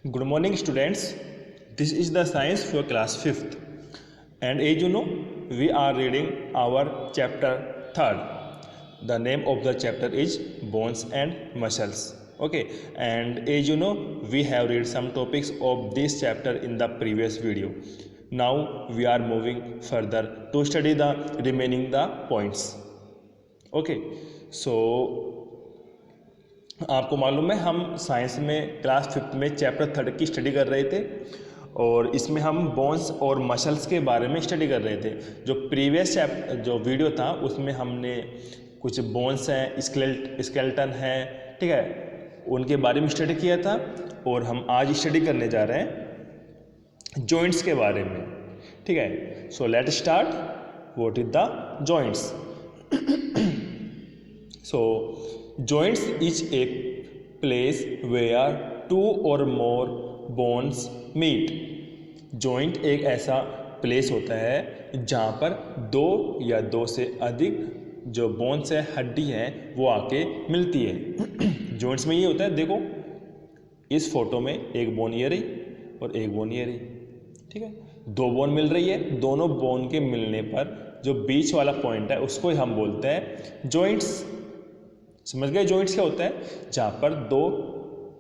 Good morning, students. This is the science for class 5th, and as you know, we are reading our chapter 3rd. The name of the chapter is bones and muscles. Okay, and as you know, we have read some topics of this chapter in the previous video. Now we are moving further to study the remaining the points. Okay, so आपको मालूम है हम science में class 5th में chapter 3 की study कर रहे थे और इसमें हम बोन्स और मसल्स के बारे में स्टडी कर रहे थे। जो प्रीवियस जो वीडियो था उसमें हमने कुछ बोन्स हैं, स्केलेटन है, ठीक है, उनके बारे में स्टडी किया था और हम आज स्टडी करने जा रहे हैं जॉइंट्स के बारे में। ठीक है, so let start. What is the joints? So joints is a place where two or more bones meet. joint एक ऐसा प्लेस होता है जहाँ पर दो या दो से अधिक जो बोन्स है, हड्डी हैं, वो आके मिलती है। जॉइंट्स में ये होता है, देखो इस फोटो में एक बोन ये रही और एक बोन ये रही, ठीक है, दो बोन मिल रही है। दोनों बोन के मिलने पर जो बीच वाला पॉइंट है उसको हम बोलते हैं जॉइंट्स। समझ गए जॉइंट्स क्या होता है? जहाँ पर दो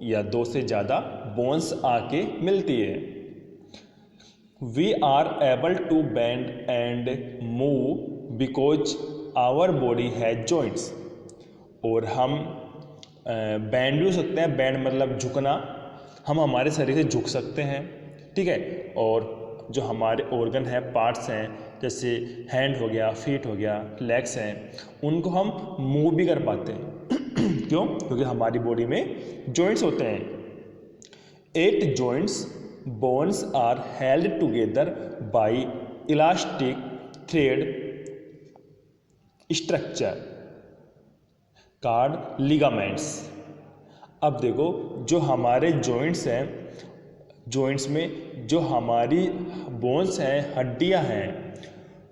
या दो से ज़्यादा बोन्स आके मिलती है। We are able to bend and move because our body has joints. और हम बैंड भी हो सकते हैं। बैंड मतलब झुकना, हम हमारे शरीर से झुक सकते हैं, ठीक है। और जो हमारे ऑर्गन है, पार्ट्स हैं, जैसे हैंड हो गया, फीट हो गया, लेग्स हैं, उनको हम मूव भी कर पाते हैं। क्यों? क्योंकि हमारी बॉडी में जॉइंट्स होते हैं। 8 joints bones are held together by elastic thread structure called ligaments. अब देखो, जो हमारे जॉइंट्स हैं, जॉइंट्स में जो हमारी बोन्स हैं, हड्डियां हैं,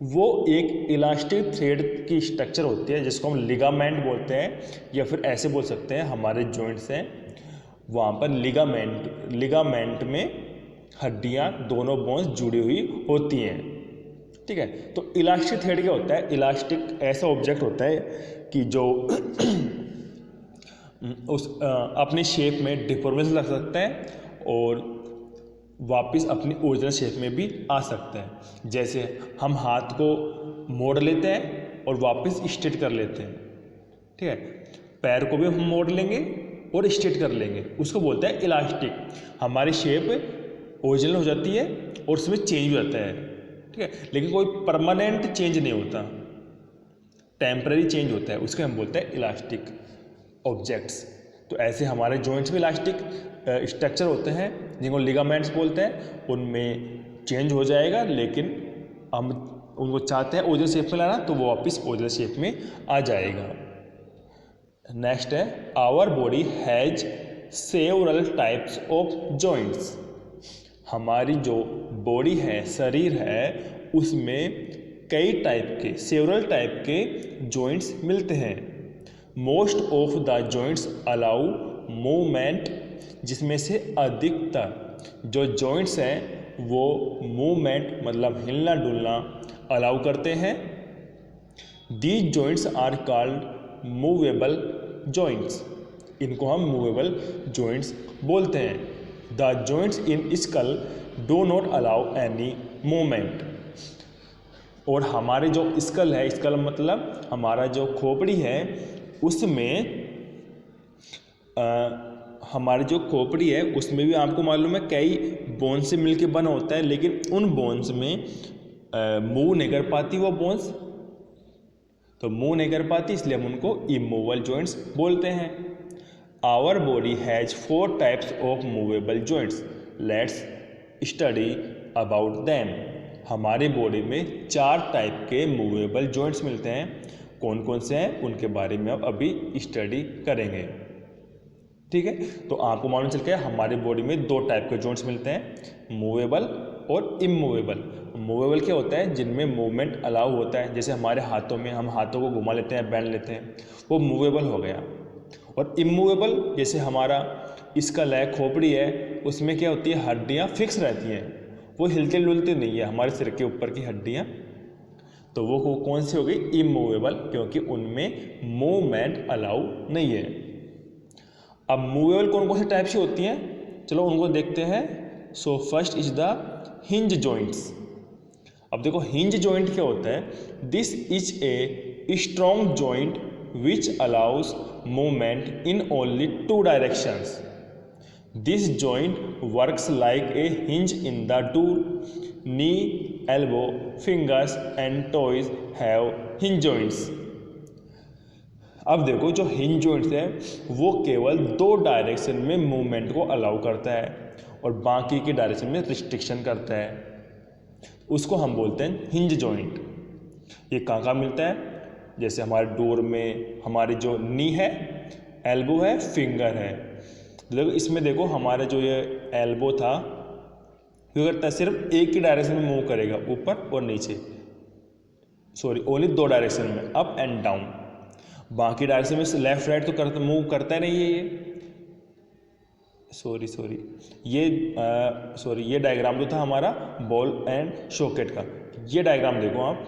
वो एक इलास्टिक थ्रेड की स्ट्रक्चर होती है जिसको हम लिगामेंट बोलते हैं, या फिर ऐसे बोल सकते हैं हमारे जॉइंट्स हैं वहाँ पर लिगामेंट में हड्डियाँ, दोनों बोन्स जुड़ी हुई होती हैं, ठीक है। तो इलास्टिक थ्रेड क्या होता है? इलास्टिक ऐसा ऑब्जेक्ट होता है कि जो उस अपनी शेप में डिफॉर्मेशन लग सकता है और वापस अपनी ओरिजिनल शेप में भी आ सकते हैं। जैसे हम हाथ को मोड़ लेते हैं और वापस स्ट्रेट कर लेते हैं, ठीक है। पैर को भी हम मोड़ लेंगे और स्ट्रेट कर लेंगे, उसको बोलते हैं इलास्टिक। हमारी शेप ओरिजिनल हो जाती है और उसमें चेंज हो जाता है, ठीक है, लेकिन कोई परमानेंट चेंज नहीं होता, टेम्पररी चेंज होता है, उसके हम बोलते हैं इलास्टिक ऑब्जेक्ट्स। तो ऐसे हमारे जॉइंट्स में इलास्टिक स्ट्रक्चर होते हैं जिनको लिगामेंट्स बोलते हैं। उनमें चेंज हो जाएगा, लेकिन हम उनको चाहते हैं ओरिजिनल शेप में लाना, तो वो वापस ओरिजिनल शेप में आ जाएगा। नेक्स्ट है, our body has several types of joints. हमारी जो बॉडी है, शरीर है, उसमें कई टाइप के, सेवरल टाइप के जॉइंट्स मिलते हैं। Most of the joints allow movement, जिसमें से अधिकतर जो जॉइंट्स हैं वो मूवमेंट मतलब हिलना डुलना अलाउ करते हैं। These joints are called movable joints. इनको हम मूवेबल जॉइंट्स बोलते हैं। The joints in skull do not allow any movement. और हमारे जो स्कल है, स्कल मतलब हमारा जो खोपड़ी है, उसमें हमारी जो खोपड़ी है उसमें भी आपको मालूम है कई बोन्स से मिलके बना होता है, लेकिन उन बोन्स में मूव नहीं कर पाती वो बोन्स, तो मूव नहीं कर पाती, इसलिए हम उनको इमूवेबल जॉइंट्स बोलते हैं। Our body has 4 types of movable joints. Let's study about them. हमारी बॉडी में 4 टाइप के मूवेबल जॉइंट्स मिलते हैं। कौन कौन से हैं उनके बारे में अब अभी स्टडी करेंगे, ठीक है। तो आपको मालूम चल गया हमारी बॉडी में 2 टाइप के जॉइंट्स मिलते हैं, मूवेबल और इमूवेबल। मूवेबल क्या होता है? जिनमें मूवमेंट अलाउ होता है, जैसे हमारे हाथों में हम हाथों को घुमा लेते हैं, बैंड लेते हैं, वो मूवेबल हो गया। और इमूवेबल जैसे हमारा इसका लैग खोपड़ी है उसमें क्या होती है, हड्डियाँ फिक्स रहती हैं, वो हिलती डुलती नहीं है हमारे सिर के ऊपर की हड्डियाँ। तो वो कौन सी हो गई, इमूवेबल, क्योंकि उनमें मूवमेंट अलाउ नहीं है। अब मूवेबल कौन कौन से टाइप की होती हैं, चलो उनको देखते हैं। So first is the hinge joints. अब देखो हिंज जॉइंट क्या होता है, this is a strong joint which allows movement in only 2 directions. This joint works like a hinge in the door. Knee, elbow, fingers and toys have hinge joints. अब देखो जो hinge joints है वो केवल 2 direction में movement को allow करता है और बाकी के डायरेक्शन में रिस्ट्रिक्शन करता है, उसको हम बोलते हैं हिंज जॉइंट। ये कहाँ मिलता है, जैसे हमारे डोर में हमारी जो नी है, एल्बो है, फिंगर है। देखो इसमें देखो हमारे जो ये एल्बो था क्या करता है, सिर्फ एक ही डायरेक्शन में मूव करेगा, ऊपर और नीचे, सॉरी ओनली 2 डायरेक्शन में, अप एंड डाउन। बाकी डायरेक्शन में लेफ्ट राइट तो मूव करता नहीं है ये। ये डायग्राम जो था हमारा बॉल एंड सॉकेट का, ये डायग्राम देखो आप,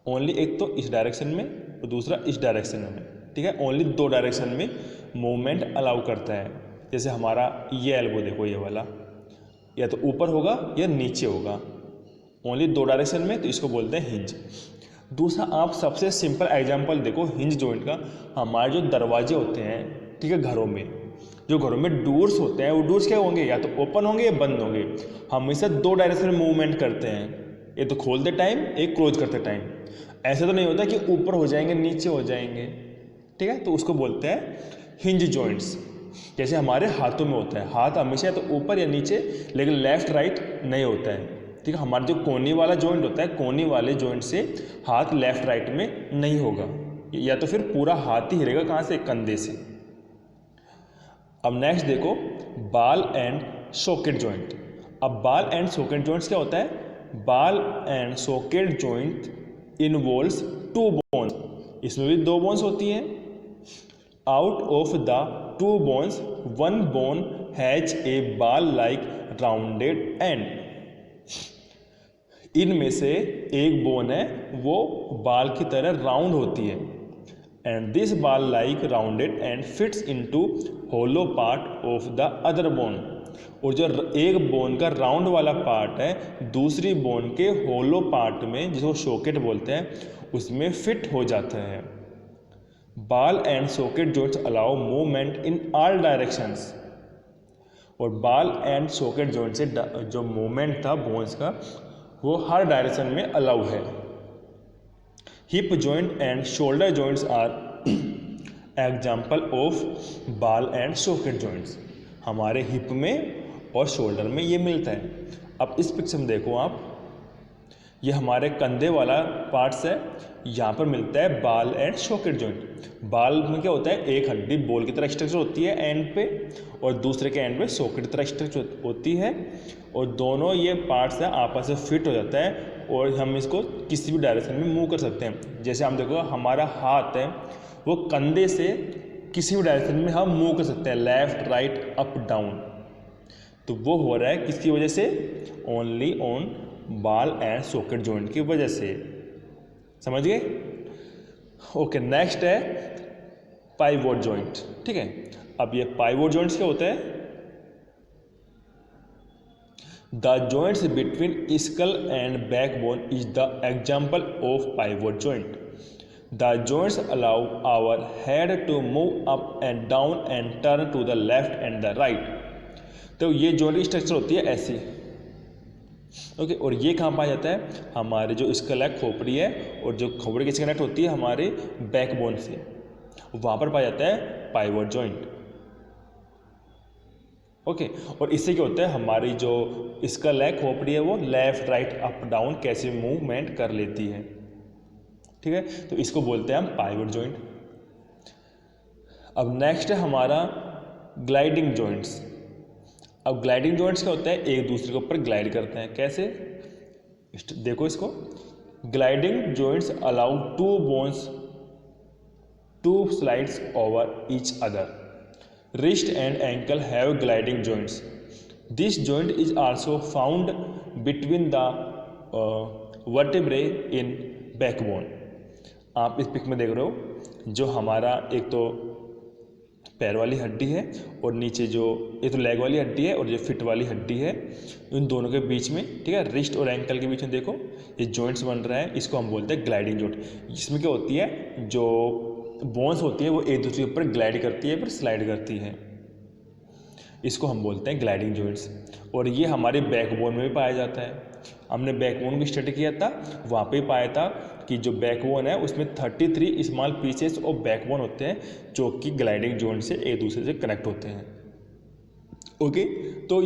ओनली एक तो इस डायरेक्शन में और दूसरा इस डायरेक्शन में, ठीक है, ओनली 2 डायरेक्शन में मूवमेंट अलाउ करता है। जैसे हमारा ये एल्बो देखो, ये वाला या तो ऊपर होगा या नीचे होगा, ओनली 2 डायरेक्शन में, तो इसको बोलते हैं हिंज। दूसरा आप सबसे सिंपल एग्जांपल देखो हिंज जॉइंट का, हमारे जो दरवाजे होते हैं, ठीक है, घरों में जो घरों में डोर्स होते हैं, वो डोर्स क्या होंगे, या तो ओपन होंगे या बंद होंगे, हमेशा 2 डायरेक्शन में मूवमेंट करते हैं, एक तो खोलते टाइम, एक क्लोज करते टाइम। ऐसा तो नहीं होता कि ऊपर हो जाएंगे नीचे हो जाएंगे, ठीक है, तो उसको बोलते हैं हिंज जॉइंट्स। जैसे हमारे हाथों में होता है, हाथ हमेशा तो ऊपर या नीचे, लेकिन लेफ्ट राइट नहीं होता है, ठीक है। हमारा जो कोनी वाला जॉइंट होता है, कोनी वाले जॉइंट से हाथ लेफ्ट राइट में नहीं होगा, या तो फिर पूरा हाथ ही हिलेगा, कहाँ से, कंधे से। अब नेक्स्ट देखो बाल एंड सॉकेट जॉइंट। अब बाल एंड सॉकेट जॉइंट्स क्या होता है, बाल and socket joint involves 2 bones, इसमें भी 2 बोन्स होती हैं। Out of the 2 bones 1 bone has a बाल लाइक राउंडेड एंड। इनमें से एक बोन है वो बाल की तरह राउंड होती है, and this ball like rounded and fits into hollow part of the other bone. और जो एक बोन का राउंड वाला पार्ट है दूसरी बोन के होलो पार्ट में, जिसको सॉकेट बोलते हैं, उसमें फिट हो जाता है। बाल and socket joints allow movement in all directions. और बाल एंड सॉकेट जॉइंट से जो मूवमेंट था बोन्स का, वो हर डायरेक्शन में अलाउ है। Hip joint and shoulder joints are example of ball and socket joints. हमारे हिप में और शोल्डर में ये मिलता है। अब इस पिक्चर में देखो आप, ये हमारे कंधे वाला पार्ट्स है, यहाँ पर मिलता है बाल एंड सॉकेट जॉइंट। बाल में क्या होता है, एक हड्डी बॉल की तरह स्ट्रक्चर होती है एंड पे, और दूसरे के एंड पे सॉकेट की तरह स्ट्रक्चर होती है, और दोनों ये पार्ट्स हैं आपस में फिट हो जाता है, और हम इसको किसी भी डायरेक्शन में मूव कर सकते हैं। जैसे हम देखो हमारा हाथ है वो कंधे से किसी भी डायरेक्शन में हम मूव कर सकते हैं, लेफ्ट राइट अप डाउन। तो वो हो रहा है किसकी वजह से, only on ball and socket joint की वजह से। समझ गए? ओके, नेक्स्ट है पाइवोट जॉइंट, ठीक है। अब ये पाइवोट जॉइंट्स क्या होता है, the joints between skull and backbone is the example of pivot joint. The joints allow our head to move up and down and turn to the left and the right. तो ये joint structure होती है ऐसी, okay. और ये कहाँ पाया जाता है, हमारे जो स्कल है, खोपड़ी है, और जो खोपड़ी किससे कनेक्ट होती है, हमारे बैकबोन से, वहाँ पर पाया जाता है पाइवोट जॉइंट, ओके। और इससे क्या होता है, हमारी जो स्कल है, खोपड़ी है, वो लेफ्ट राइट अप डाउन कैसे मूवमेंट कर लेती है, ठीक है। तो इसको बोलते हैं हम पाइवोट जॉइंट। अब नेक्स्ट है हमारा ग्लाइडिंग जॉइंट्स। अब ग्लाइडिंग जॉइंट्स क्या होता है, एक दूसरे के ऊपर ग्लाइड करते हैं, कैसे, देखो इसको, gliding joints allow 2 bones to slides over each other. Wrist and ankle have gliding joints. This joint is also found between the vertebrae in backbone. आप इस पिक में देख रहे हो जो हमारा एक तो पैर वाली हड्डी है और नीचे जो एक तो लेग वाली हड्डी है और जो फिट वाली हड्डी है, इन दोनों के बीच में, ठीक है, रिस्ट और एंकल के बीच में देखो ये जॉइंट्स बन रहा है, इसको हम बोलते हैं ग्लाइडिंग जॉइंट। जिसमें क्या होती है, जो बोन्स होती है वो एक दूसरे के ऊपर ग्लाइड करती है, फिर स्लाइड करती है, इसको हम बोलते हैं ग्लाइडिंग जॉइंट्स। और ये हमारे बैकबोन में भी पाया जाता है। हमने बैकबोन की स्टडी किया था, वहाँ पे पाया था कि जो बैकबोन है उसमें 33 स्मॉल पीसेस ऑफ बैकबोन होते हैं जो कि ग्लाइडिंग जॉइंट से एक दूसरे से कनेक्ट होते हैं। ओके, तो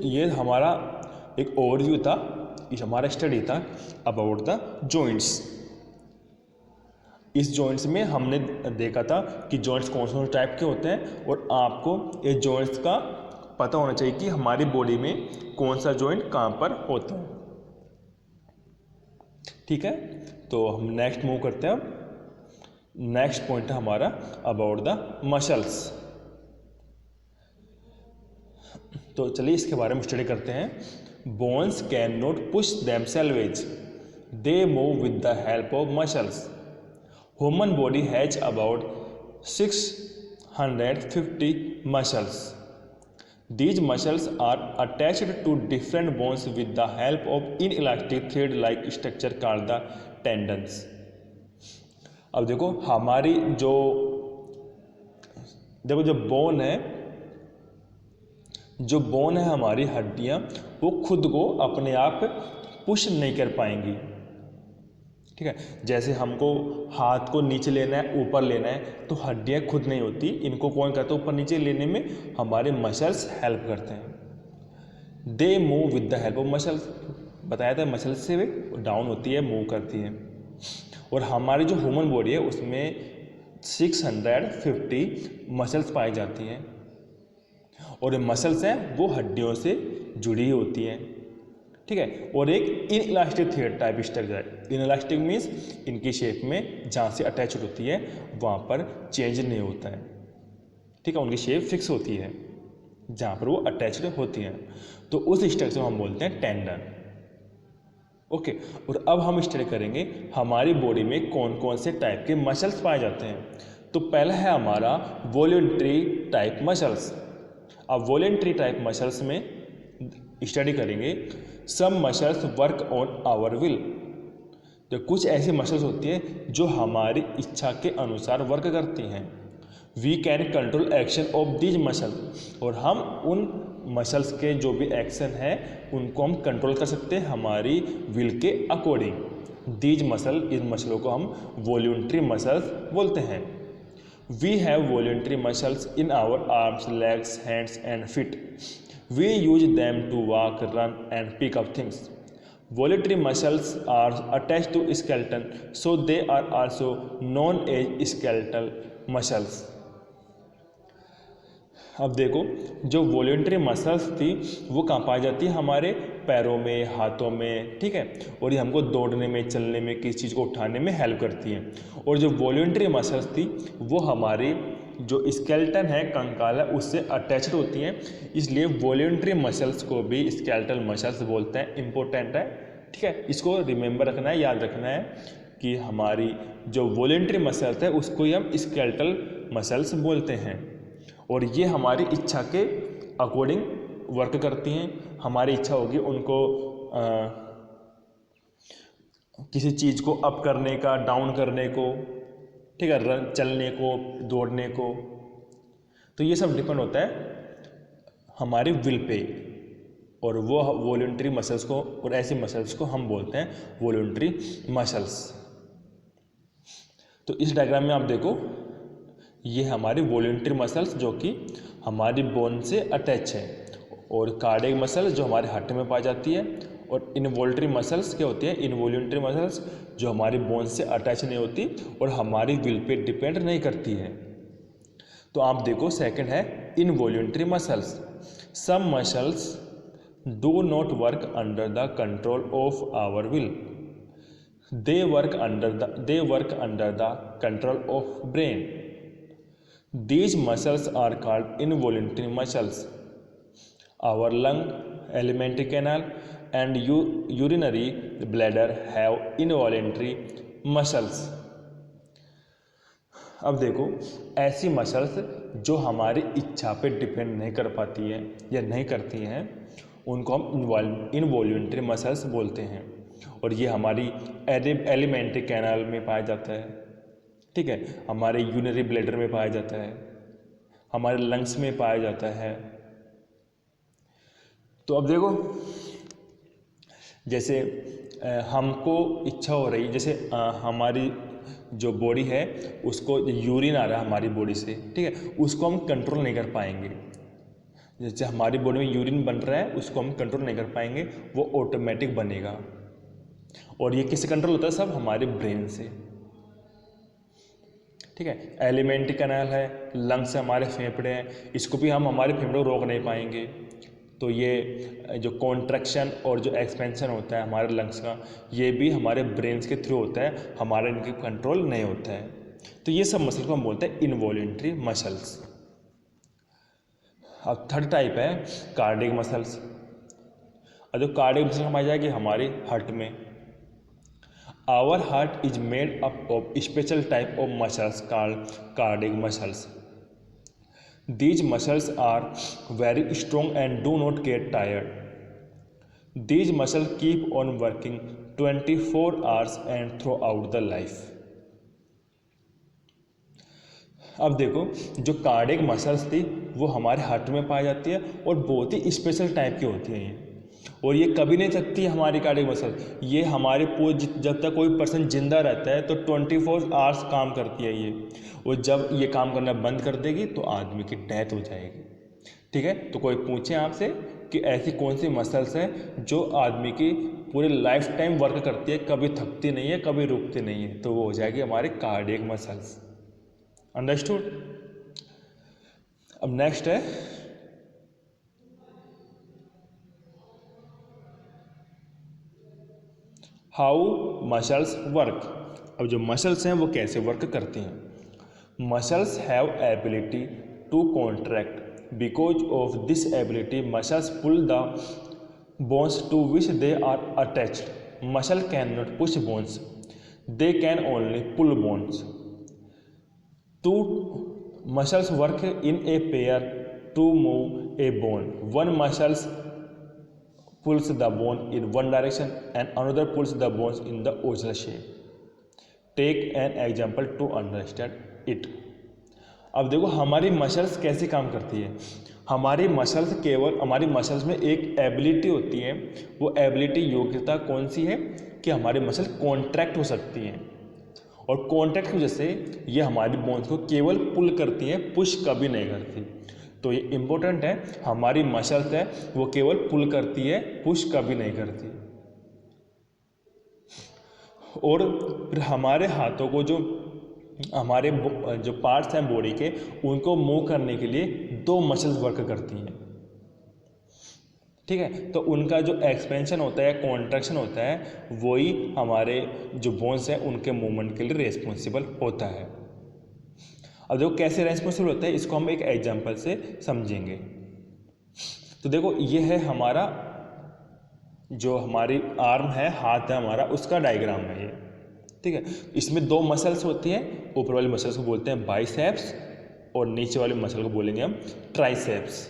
ये हमारा एक ओवरव्यू था, ये हमारा स्टडी था अबाउट द जॉइंट्स। इस जॉइंट्स में हमने देखा था कि जॉइंट्स कौन से टाइप के होते हैं और आपको ये जॉइंट्स का पता होना चाहिए कि हमारी बॉडी में कौन सा जॉइंट कहाँ पर होता है। ठीक है, तो हम नेक्स्ट मूव करते हैं। अब नेक्स्ट पॉइंट है हमारा अबाउट द मसल्स। तो चलिए इसके बारे में स्टडी करते हैं। Bones can not push themselves, they move with the help of muscles. Human body has about 650 muscles. These muscles are attached to different bones with the help of inelastic thread-like structure called the tendons. अब देखो हमारी जो bone है हमारी हड्डियां, वो खुद को अपने आप पुश नहीं कर पाएंगी। ठीक है, जैसे हमको हाथ को नीचे लेना है, ऊपर लेना है, तो हड्डियां खुद नहीं होती, इनको कौन करता है ऊपर नीचे लेने में, हमारे मसल्स हेल्प करते हैं। They move with the help of muscles, बताया था मसल्स से वे डाउन होती है, मूव करती है। और हमारी जो ह्यूमन बॉडी है उसमें 650 मसल्स पाई जाती हैं और ये मसल्स हैं वो हड्डियों से जुड़ी होती हैं। ठीक है, और एक इनइलास्टिक थ्रेड टाइप स्ट्रक्चर है। इनइलास्टिक मीन्स इनकी शेप में जहाँ से अटैच होती है वहाँ पर चेंज नहीं होता है। ठीक है, उनकी शेप फिक्स होती है जहाँ पर वो अटैच्ड होती हैं, तो उस स्ट्रक्चर को हम बोलते हैं टेंडन। ओके, और अब हम स्टडी करेंगे हमारी बॉडी में कौन कौन से टाइप के मसल्स पाए जाते हैं। तो पहला है हमारा वॉलंटरी टाइप मसल्स। अब वॉलंटरी टाइप मसल्स में स्टडी करेंगे some muscles work on our will. तो कुछ ऐसी मसल्स होती हैं जो हमारी इच्छा के अनुसार वर्क करती हैं। We can control action of these muscle, और हम उन मसल्स के जो भी एक्शन है उनको हम कंट्रोल कर सकते हैं हमारी विल के अकॉर्डिंग। दीज मसल, इन मसलों को हम वॉलंटरी मसल्स बोलते हैं। We have voluntary muscles in our arms, legs, hands and feet. We use them to walk, run and pick up things. Voluntary muscles are attached to skeleton, so they are also known as skeletal muscles. अब देखो जो voluntary muscles थी वो कहाँ पाई जाती है, हमारे पैरों में, हाथों में। ठीक है, और ये हमको दौड़ने में, चलने में, किसी चीज़ को उठाने में हेल्प करती हैं। और जो वॉलंटरी मसल्स थी वो हमारी जो स्केलेटन है, कंकाल है, उससे अटैच्ड होती हैं, इसलिए वॉलंटरी मसल्स को भी स्केलेटल मसल्स बोलते हैं। इम्पोर्टेंट है, ठीक है, इसको रिमेंबर रखना है, याद रखना है कि हमारी जो वॉलंटरी मसल्स है उसको ही हम स्केलेटल मसल्स बोलते हैं। और ये हमारी इच्छा के अकॉर्डिंग वर्क करती हैं। हमारी इच्छा होगी उनको किसी चीज़ को अप करने का, डाउन करने को, ठीक है, रन, चलने को, दौड़ने को, तो ये सब डिपेंड होता है हमारी विल पे। और वो वॉलंटरी मसल्स को, और ऐसी मसल्स को हम बोलते हैं वॉलंटरी मसल्स। तो इस डायग्राम में आप देखो, ये हमारी वॉलंटरी मसल्स जो कि हमारी बोन से अटैच है, और कार्डियक मसल जो हमारे हार्ट में पाई जाती है, और इनवॉल्ट्री मसल्स क्या होती है, इनवॉल्ट्री मसल्स जो हमारी बोन से अटैच नहीं होती और हमारी विल पे डिपेंड नहीं करती है। तो आप देखो सेकंड है involuntary muscles. Some muscles do not work under the control of our will, they work under the control of brain. These muscles are called involuntary muscles. Our lung, alimentary canal, and urinary bladder have involuntary muscles. अब देखो, ऐसी muscles जो हमारी इच्छा पे depend नहीं कर पाती है या नहीं करती हैं, उनको हम इनवॉल्यूंटरी मसल्स बोलते हैं। और ये हमारी एलिमेंट्री कैनाल में पाया जाता है, ठीक है, हमारे यूरिनरी ब्लैडर में पाया जाता है, हमारे लंग्स में पाया जाता है। तो अब देखो, जैसे हमको इच्छा हो रही, जैसे हमारी जो बॉडी है उसको यूरिन आ रहा है हमारी बॉडी से, ठीक है, उसको हम कंट्रोल नहीं कर पाएंगे। जैसे हमारी बॉडी में यूरिन बन रहा है, उसको हम कंट्रोल नहीं कर पाएंगे, वो ऑटोमेटिक बनेगा। और ये किससे कंट्रोल होता है? सब हमारे ब्रेन से, ठीक है। एलिमेंट्री कैनाल है, लंग्स से हमारे फेफड़े हैं, इसको भी हम हमारे फेफड़े को रोक नहीं पाएंगे। तो ये जो कॉन्ट्रैक्शन और जो एक्सपेंशन होता है हमारे लंग्स का, ये भी हमारे ब्रेन के थ्रू होता है, हमारा इनके कंट्रोल नहीं होता है। तो ये सब मसल को हम बोलते हैं इनवॉल्यूंटरी मसल्स। अब थर्ड टाइप है कार्डियक मसल्स। और जो कार्डियक मसल पाई जाएगी हमारे हार्ट में। Our heart is made up of special type of muscles called cardiac muscles. These muscles are very strong and do not get tired. These muscles keep on working 24 hours and throughout the life. अब देखो, जो cardiac muscles थी वो हमारे heart में पाई जाती है और बहुत ही स्पेशल टाइप की होती हैं ये, और ये कभी नहीं थकती है हमारी कार्डियक मसल। ये हमारे जब तक कोई पर्सन जिंदा रहता है तो 24 आवर्स काम करती है ये, और जब ये काम करना बंद कर देगी तो आदमी की डेथ हो जाएगी, ठीक है। तो कोई पूछे आपसे कि ऐसी कौन सी मसल्स हैं जो आदमी की पूरे लाइफ टाइम वर्क करती है, कभी थकती नहीं है, कभी रुकती नहीं है, तो वो हो जाएगी हमारे कार्डियक मसल्स। अंडरस्टूड। अब नेक्स्ट है हाउ मसल्स वर्क। अब जो मसल्स हैं वो कैसे वर्क करती हैं। Muscles have ability to contract. Because of this ability muscles pull the bones to which they are attached. Muscle can not push bones, they can only pull bones. Two muscles work in a pair to move a bone. One muscles pulls the bone in one direction and another pulls the bones in the original shape. Take an example to understand it. अब देखो हमारी muscles कैसे काम करती है। हमारी muscles में एक एबिलिटी होती है। वो एबिलिटी, योग्यता कौन सी है कि हमारी मसल कॉन्ट्रैक्ट हो सकती हैं, और कॉन्ट्रैक्ट की वजह से ये हमारी बोन्स को केवल पुल करती है, पुश कभी नहीं करती। तो ये इम्पोर्टेंट है, हमारी मसल्स है वो केवल पुल करती है, पुश कभी नहीं करती। और फिर हमारे हाथों को हमारे जो पार्ट्स हैं बॉडी के, उनको मूव करने के लिए दो मसल्स वर्क करती हैं, ठीक है। तो उनका जो एक्सपेंशन होता है, कॉन्ट्रैक्शन होता है, वही हमारे जो बोन्स हैं उनके मूवमेंट के लिए रिस्पॉन्सिबल होता है। अब देखो कैसे रेस्पॉन्सिबल होता है, इसको हम एक एग्जांपल से समझेंगे। तो देखो ये है हमारा जो हमारी आर्म है, हाथ है हमारा, उसका डायग्राम है ये, ठीक है। इसमें दो मसल्स होती हैं, ऊपर वाली मसल्स को बोलते हैं बाइसेप्स और नीचे वाली मसल को बोलेंगे हम ट्राइसेप्स।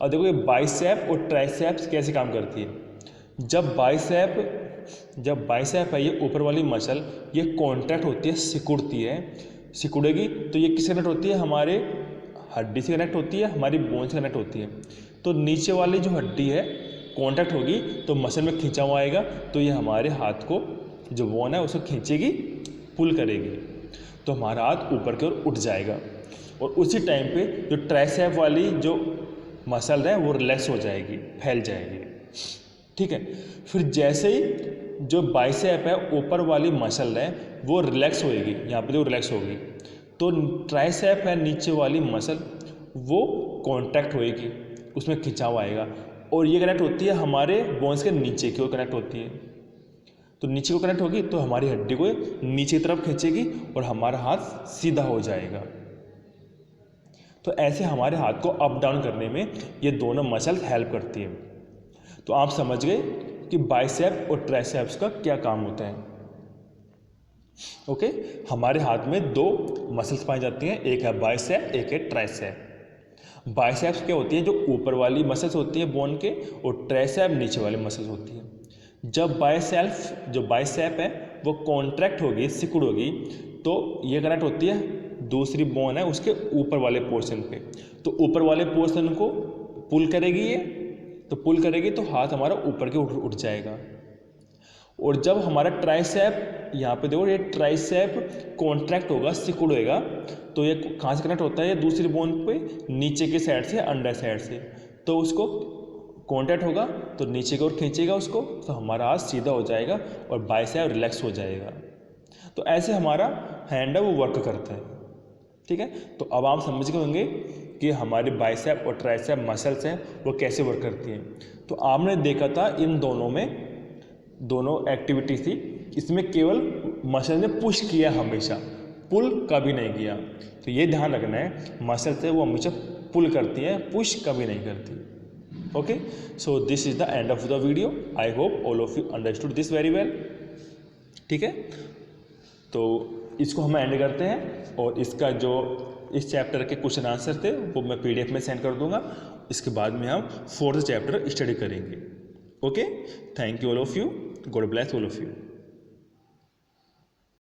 अब देखो ये बाइसेप और ट्राइसेप्स कैसे काम करती है। जब बाइसेप है, ये ऊपर वाली मसल, ये कॉन्ट्रैक्ट होती है, सिकुड़ेगी तो ये किससे कनेक्ट होती है, हमारे हड्डी से कनेक्ट होती है, हमारी बोन से कनेक्ट होती है। तो नीचे वाली जो हड्डी है कॉन्ट्रैक्ट होगी तो मसल में खींचा हुआ आएगा, तो ये हमारे हाथ को जो बोन है उसको खींचेगी, पुल करेगी, तो हमारा हाथ ऊपर की ओर उठ जाएगा। और उसी टाइम पे जो ट्राइसेप वाली जो मसल है वो रिलैक्स हो जाएगी, फैल जाएगी, ठीक है। फिर जैसे ही जो बाइसेप है, ऊपर वाली मसल है, वो रिलैक्स होएगी, यहाँ पे जो रिलैक्स होगी, तो ट्राइसेप है नीचे वाली मसल, वो कॉन्ट्रैक्ट होएगी, उसमें खिंचाव आएगा, और ये कनेक्ट होती है हमारे बोन्स के नीचे की ओर कनेक्ट होती है। तो नीचे को कनेक्ट होगी तो हमारी हड्डी को नीचे की तरफ खींचेगी और हमारा हाथ सीधा हो जाएगा, तो ऐसे हमारे हाथ को अप डाउन करने में ये दोनों मसल्स हेल्प करती है। तो आप समझ गए कि बाइसेप और ट्राइसेप्स का क्या काम होता है। ओके, हमारे हाथ में दो मसल्स पाई जाती हैं, एक है बाइसेप, एक है ट्राइसेप। बाइसेप्स क्या होती है, जो ऊपर वाली मसल्स होती है बोन के, और ट्राइसेप नीचे वाली मसल्स होती है। जब जो बाइसेप है वो कॉन्ट्रैक्ट होगी, सिकुड़ होगी, तो ये कनेक्ट होती है दूसरी बोन है उसके ऊपर वाले पोर्शन पे। तो ऊपर वाले पोर्शन को पुल करेगी ये, तो पुल करेगी तो हाथ हमारा ऊपर के उठ जाएगा। और जब हमारा ट्राइसेप, यहाँ पे देखो, ये ट्राइसेप कॉन्ट्रैक्ट होगा, सिकुड़ होगा, तो ये कहाँ से कनेक्ट होता है, दूसरी बोन पे नीचे की साइड से, अंडर साइड से। तो उसको कॉन्टैक्ट होगा तो नीचे की ओर खींचेगा उसको, तो हमारा हाथ सीधा हो जाएगा और बाइसेप रिलैक्स हो जाएगा। तो ऐसे हमारा हैंड है वो वर्क करता है। ठीक है, तो अब आप समझ गए होंगे कि हमारी बाइसेप और ट्राइसेप मसल्स हैं वो कैसे वर्क करती हैं। तो आपने देखा था इन दोनों में दोनों एक्टिविटी थी, इसमें केवल मसल ने पुश किया, हमेशा पुल कभी नहीं किया। तो ये ध्यान रखना है, मसल से वो हमेशा पुल करती है, पुश कभी नहीं करती। Okay, so this is the end of the video. I hope all of you understood this very well. ठीक है, तो इसको हम एंड करते हैं, और इसका जो इस चैप्टर के क्वेश्चन आंसर थे वो मैं PDF में सेंड कर दूंगा। इसके बाद में हम 4th चैप्टर स्टडी करेंगे। Okay, thank you all of you, God bless all of you.